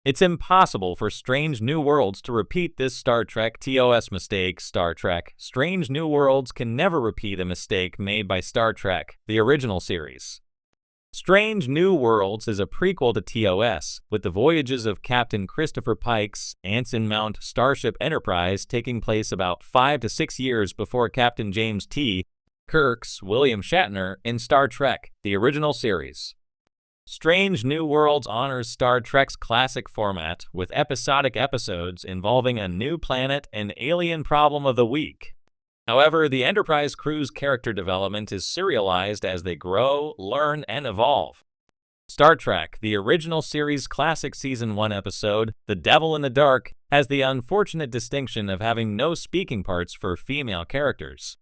It's impossible for Strange New Worlds to repeat this Star Trek TOS mistake. Star Trek Strange New Worlds can never repeat a mistake made by Star Trek, the original series. Strange New Worlds is a prequel to TOS, with the voyages of Captain Christopher Pike's Anson Mount Starship Enterprise taking place about 5 to 6 years before Captain James T. Kirk's William Shatner in Star Trek, the original series. Strange New Worlds honors Star Trek's classic format, with episodic episodes involving a new planet and alien problem of the week. However, the Enterprise crew's character development is serialized as they grow, learn, and evolve. Star Trek, the original series classic Season 1 episode, The Devil in the Dark, has the unfortunate distinction of having no speaking parts for female characters.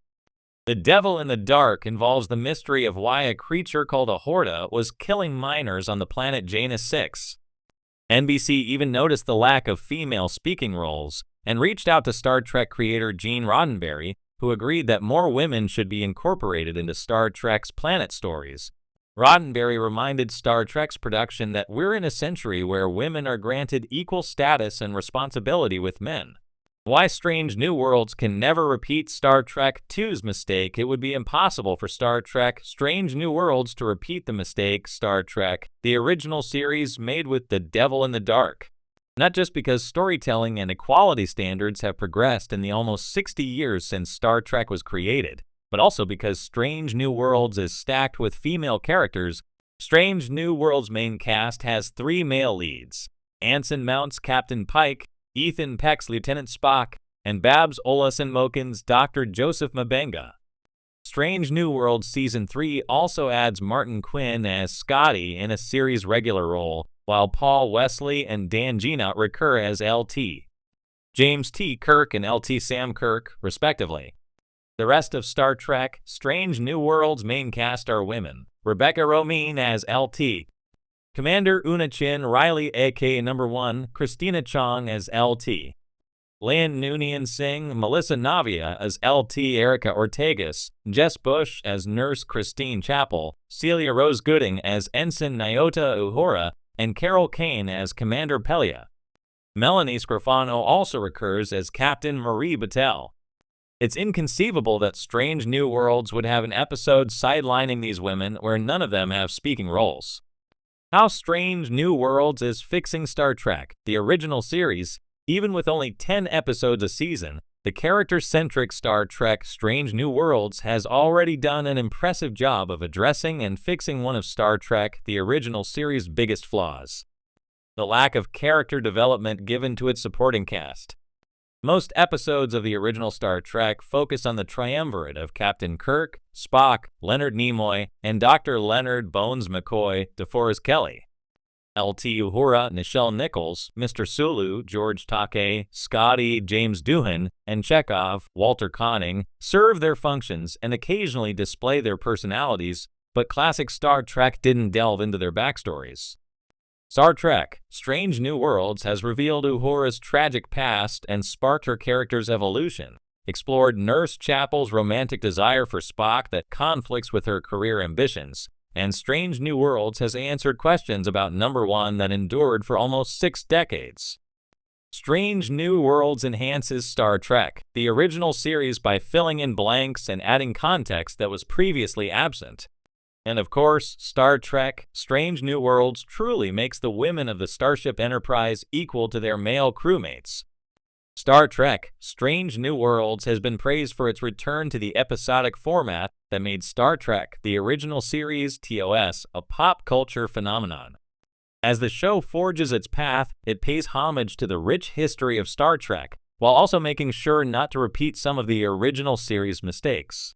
The Devil in the Dark involves the mystery of why a creature called a Horta was killing miners on the planet Janus 6. NBC even noticed the lack of female speaking roles and reached out to Star Trek creator Gene Roddenberry, who agreed that more women should be incorporated into Star Trek's planet stories. Roddenberry reminded Star Trek's production that we're in a century where women are granted equal status and responsibility with men. Why Strange New Worlds can never repeat Star Trek II's mistake. It would be impossible for Star Trek Strange New Worlds to repeat the mistake Star Trek, the original series, made with The Devil in the Dark. Not just because storytelling and equality standards have progressed in the almost 60 years since Star Trek was created, but also because Strange New Worlds is stacked with female characters. Strange New Worlds' main cast has 3 male leads: Anson Mount's Captain Pike, Ethan Peck's Lieutenant Spock, and Babs Olason-Moken's Dr. Joseph Mabenga. Strange New Worlds Season 3 also adds Martin Quinn as Scotty in a series regular role, while Paul Wesley and Dan Jean-luc recur as LT. James T. Kirk and LT Sam Kirk, respectively. The rest of Star Trek Strange New Worlds' main cast are women: Rebecca Romijn as LT, Commander Una Chin Riley aka Number 1, Christina Chong as LT, Lan Noonien Singh, Melissa Navia as LT Erica Ortegas, Jess Bush as Nurse Christine Chappell, Celia Rose Gooding as Ensign Nyota Uhura, and Carol Kane as Commander Pelia. Melanie Scrofano also recurs as Captain Marie Battelle. It's inconceivable that Strange New Worlds would have an episode sidelining these women where none of them have speaking roles. How Strange New Worlds is fixing Star Trek, the original series. Even with only 10 episodes a season, the character-centric Star Trek Strange New Worlds has already done an impressive job of addressing and fixing one of Star Trek, the original series' biggest flaws: the lack of character development given to its supporting cast. Most episodes of the original Star Trek focus on the triumvirate of Captain Kirk, Spock, Leonard Nimoy, and Dr. Leonard Bones McCoy, DeForest Kelley. LT Uhura, Nichelle Nichols, Mr. Sulu, George Takei, Scotty, James Doohan, and Chekhov, Walter Koenig, serve their functions and occasionally display their personalities, but classic Star Trek didn't delve into their backstories. Star Trek Strange New Worlds has revealed Uhura's tragic past and sparked her character's evolution, explored Nurse Chappell's romantic desire for Spock that conflicts with her career ambitions, and Strange New Worlds has answered questions about Number 1 that endured for almost 6 decades. Strange New Worlds enhances Star Trek, the original series, by filling in blanks and adding context that was previously absent. And of course, Star Trek Strange New Worlds truly makes the women of the Starship Enterprise equal to their male crewmates. Star Trek Strange New Worlds has been praised for its return to the episodic format that made Star Trek, the original series TOS, a pop culture phenomenon. As the show forges its path, it pays homage to the rich history of Star Trek, while also making sure not to repeat some of the original series' mistakes.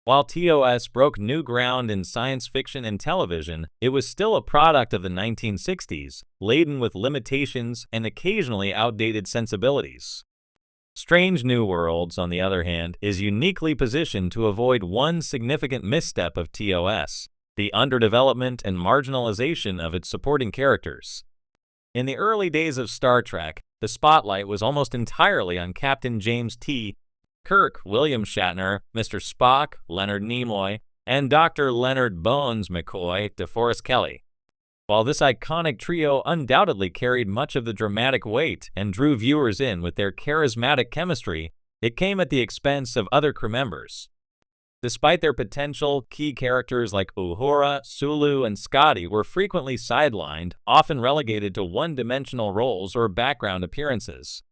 While TOS broke new ground in science fiction and television, it was still a product of the 1960s, laden with limitations and occasionally outdated sensibilities. Strange New Worlds, on the other hand, is uniquely positioned to avoid one significant misstep of TOS: the underdevelopment and marginalization of its supporting characters. In the early days of Star Trek, the spotlight was almost entirely on Captain James T. Kirk, William Shatner, Mr. Spock, Leonard Nimoy, and Dr. Leonard Bones McCoy, DeForest Kelley. While this iconic trio undoubtedly carried much of the dramatic weight and drew viewers in with their charismatic chemistry, it came at the expense of other crew members. Despite their potential, key characters like Uhura, Sulu, and Scotty were frequently sidelined, often relegated to one-dimensional roles or background appearances.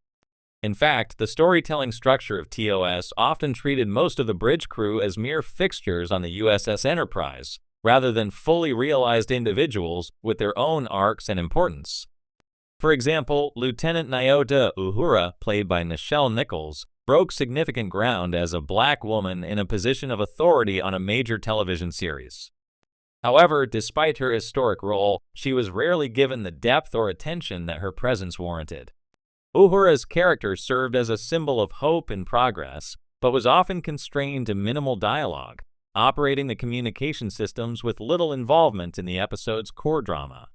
In fact, the storytelling structure of TOS often treated most of the bridge crew as mere fixtures on the USS Enterprise, rather than fully realized individuals with their own arcs and importance. For example, Lieutenant Nyota Uhura, played by Nichelle Nichols, broke significant ground as a black woman in a position of authority on a major television series. However, despite her historic role, she was rarely given the depth or attention that her presence warranted. Uhura's character served as a symbol of hope and progress, but was often constrained to minimal dialogue, operating the communication systems with little involvement in the episode's core drama.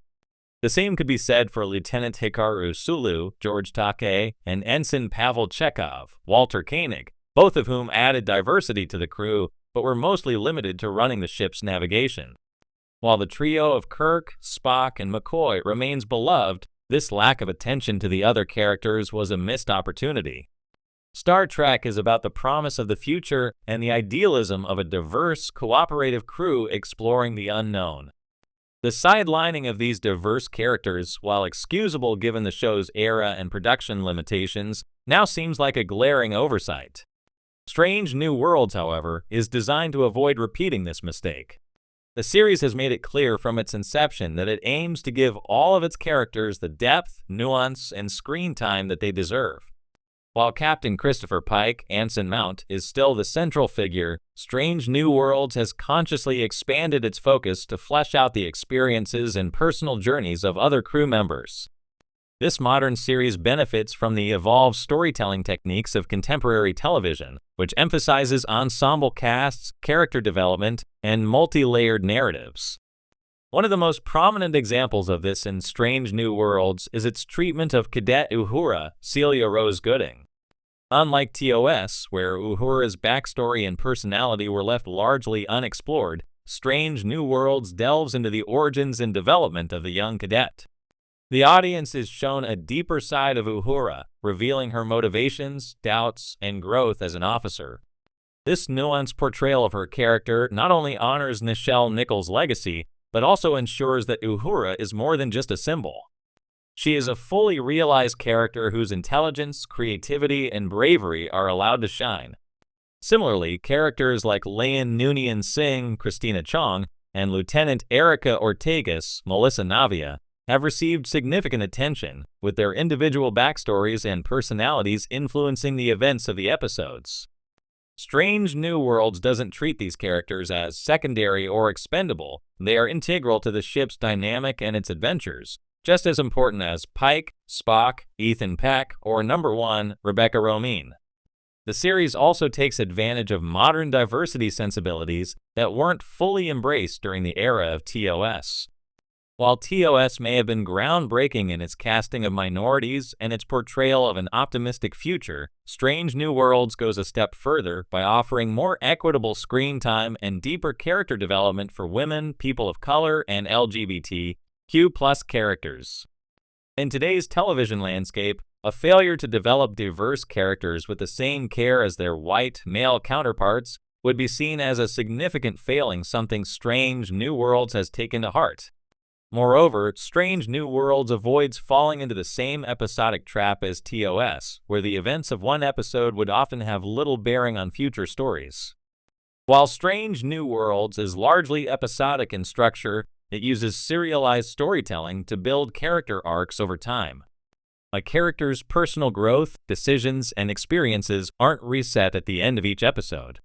The same could be said for Lieutenant Hikaru Sulu, George Takei, and Ensign Pavel Chekhov, Walter Koenig, both of whom added diversity to the crew, but were mostly limited to running the ship's navigation. While the trio of Kirk, Spock, and McCoy remains beloved, this lack of attention to the other characters was a missed opportunity. Star Trek is about the promise of the future and the idealism of a diverse, cooperative crew exploring the unknown. The sidelining of these diverse characters, while excusable given the show's era and production limitations, now seems like a glaring oversight. Strange New Worlds, however, is designed to avoid repeating this mistake. The series has made it clear from its inception that it aims to give all of its characters the depth, nuance, and screen time that they deserve. While Captain Christopher Pike, Anson Mount, is still the central figure, Strange New Worlds has consciously expanded its focus to flesh out the experiences and personal journeys of other crew members. This modern series benefits from the evolved storytelling techniques of contemporary television, which emphasizes ensemble casts, character development, and multi-layered narratives. One of the most prominent examples of this in Strange New Worlds is its treatment of Cadet Uhura, Celia Rose Gooding. Unlike TOS, where Uhura's backstory and personality were left largely unexplored, Strange New Worlds delves into the origins and development of the young cadet. The audience is shown a deeper side of Uhura, revealing her motivations, doubts, and growth as an officer. This nuanced portrayal of her character not only honors Nichelle Nichols' legacy, but also ensures that Uhura is more than just a symbol. She is a fully realized character whose intelligence, creativity, and bravery are allowed to shine. Similarly, characters like Layan Noonien Singh, Christina Chong, and Lieutenant Erica Ortegas, Melissa Navia, have received significant attention, with their individual backstories and personalities influencing the events of the episodes. Strange New Worlds doesn't treat these characters as secondary or expendable. They are integral to the ship's dynamic and its adventures, just as important as Pike, Spock, Ethan Peck, or Number 1, Rebecca Romijn. The series also takes advantage of modern diversity sensibilities that weren't fully embraced during the era of TOS. While TOS may have been groundbreaking in its casting of minorities and its portrayal of an optimistic future, Strange New Worlds goes a step further by offering more equitable screen time and deeper character development for women, people of color, and LGBTQ+ characters. In today's television landscape, a failure to develop diverse characters with the same care as their white, male counterparts would be seen as a significant failing, something Strange New Worlds has taken to heart. Moreover, Strange New Worlds avoids falling into the same episodic trap as TOS, where the events of one episode would often have little bearing on future stories. While Strange New Worlds is largely episodic in structure, it uses serialized storytelling to build character arcs over time. A character's personal growth, decisions, and experiences aren't reset at the end of each episode.